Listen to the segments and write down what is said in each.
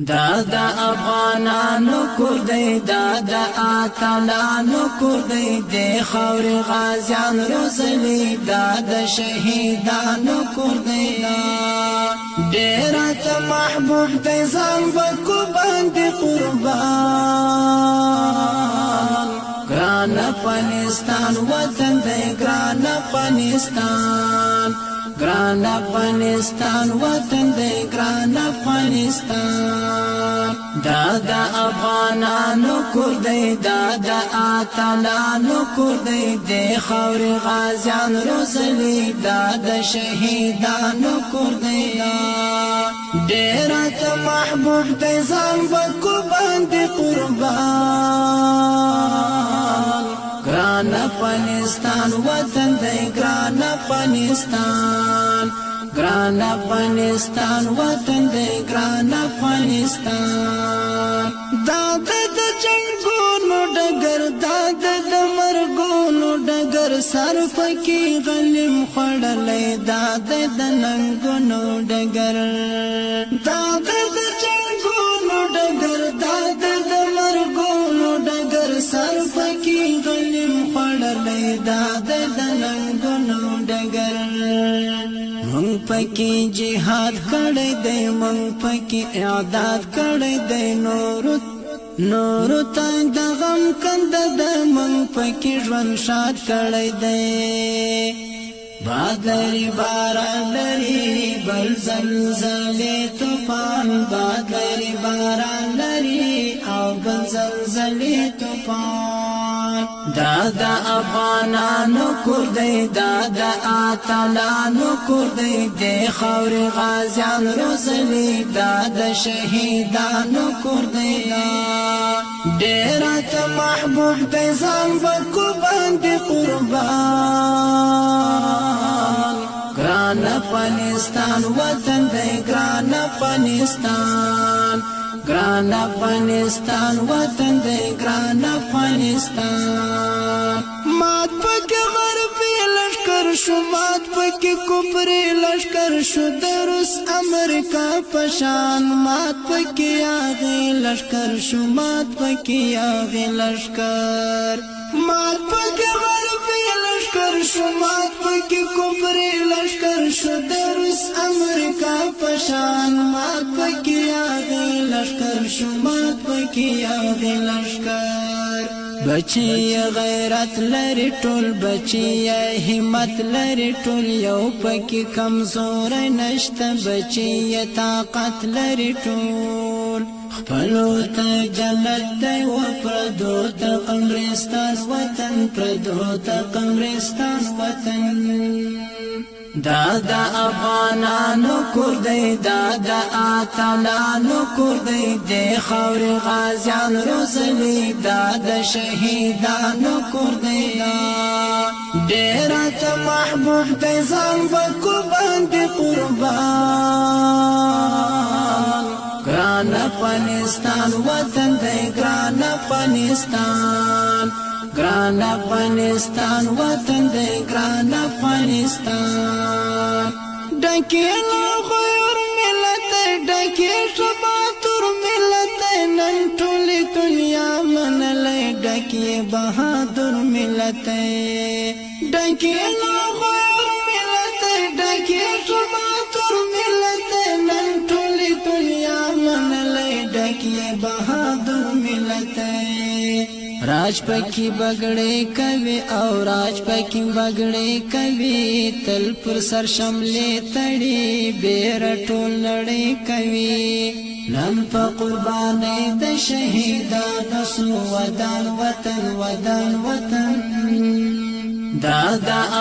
دا افغانانو کور دی دا اتلانو کور دی د خاور غازیان روزلی دا د شهیدانو کور دی ډیر ته محبوب دی ځان وکو باندې قربان ګران افغانستان وطن دی ګران افغانستان ګران افغانستان وطن دی ګران افغانستان دا افغانانو کور دی دا اتلانو کور دی د خاور غازیان روزلی دا د شهیدانو کور دی ډیر ته محبوب دی ځان وکو باندې قربان ګران افغانستان وطن دی ګران افغانستان ګران افغانستان وطن دی ګران افغانستان دا د جنگونو ډګر دا د مرګونو ډګر سر پکې غلیم خړلې دا د ننګونو ډګر دا د جنگونو ډګر دا د مرګونو ډګر سر پکې غلیم خړلې دا د ننګونو ډګر مونږ پکې جهاد کړی دی مونږ پکې اعداد کړی دی نور ته د غم کنده د مونږ پکې ژوند شاد کړی دی باد لري باران لري بل زلزلې طوفان باد لري باران لري او بل زلزلې طوفان دا افغانانو کور دی دا اتلانو کور دی د خاور غازیان روزلی دا د شهیدانو کور دی ډیر ته محبوب دی ځان وکو باندې قربان ګران افغانستان وطن دی ګران افغانستان ګران افغانستان وطن دی ګران افغانستان مات پکې غربي لشکر شو مات پکې کوپري لشکر شو د روس امریکا پشان مات پکې هغه لشکر شو مات پکې هغه لشکر مات پکې غربي لشکر شو مات پکې کوپري لشکر شو د روس امریکا پشان مات پکې هغه لشکر شو مات پکې هغه لشکر بچی غیرت لري ټول بچی همت لري ټول یو پکې کمزور نشته بچی طاقت لري ټول خپلو ته جنت دی و پردو ته قمرستان وطن پردو ته قمرستان وطن دا افغانانو کور دی دا اتلانو کور دی د خاور غازیان روزلی دا د شهیدانو کور دی ډیر ته محبوب دی ځان وکو باندې قربان ګران افغانستان وطن دی ګران افغانستان ګران افغانستان وطن دی ګران افغانستان ډکه لا غیر ملت ډکه شباتور ملت نن ټول دنیا منلې ډکه بهادر ملت ډکه لا غیر ملت ډکه شباتور ملت نن ټول دنیا منلې ډکه بهادر ملت راج پکې بغړې کوي او راج پکې بغړې کوي تل پر سر شملې تړي بیر ټول لړې کوي نن په قربانې د شهیدانو سو ودان وطن ودان وطن دا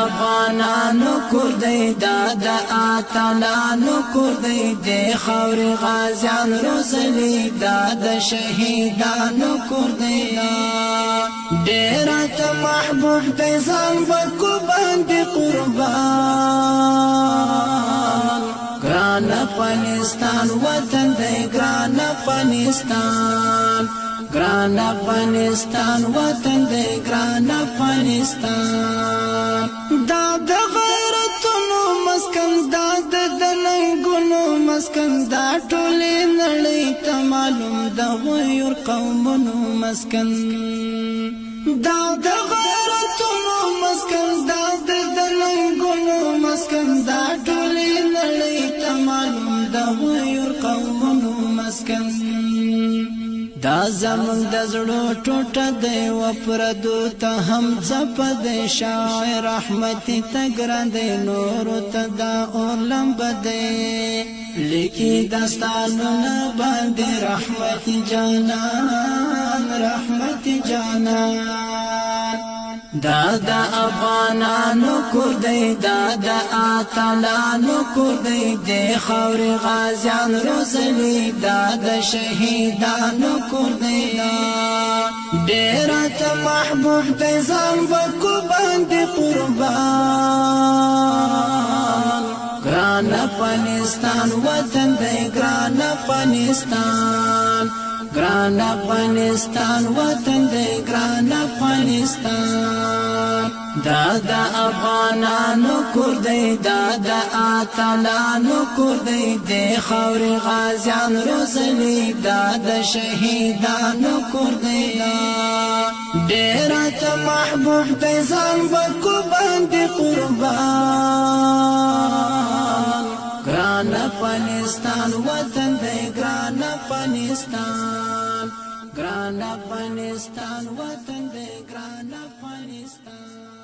افغانانو کور دی دا اتلانو کور دی د خاور غازیان روزلی دا د شهیدانو کور دی ډیر ته محبوب دی ځان وکو باندې قربان ګران افغانستان وطن دی ګران افغانستان ګران افغانستان وطن دی ګران افغانستان دا د غیرتونو مسکن دا د ننګونو مسکن دا ټولې نړۍ تمام معلوم د غیر قومونو مسکن دا د غیرتونو مسکن دا د دلنګونو مسکن دا ټولې نړۍ ته معلوم د غیر قومونو مسکن دا زمون د زړه ټوټه دی و پردو ته هم څپ دی شاعر رحمت تګران دی نور ته دا اور لمب دی لیکي داستانونه باندې رحمت جانان رحمت جانان دا د افغانانو کور دی دا د اتلانو کور دی د خاور غازیان روزلی دا د شهیدانو کور دی ډېر ته محبوب دی ځان وکو باندې قربان ګران افغانستان وطن دی ګران افغانستان ګران افغانستان وطن دی ګران افغانستان دا د افغانانو کور دی دا د اتلانو کور دی د خاور غازیان روزلی دا د شهیدانو کور دی ډېر ته محبوب دی ځان وکو باندې قربان ګران افغانستان وطن دی ګران افغانستان ګران افغانستان وطن دی ګران افغانستان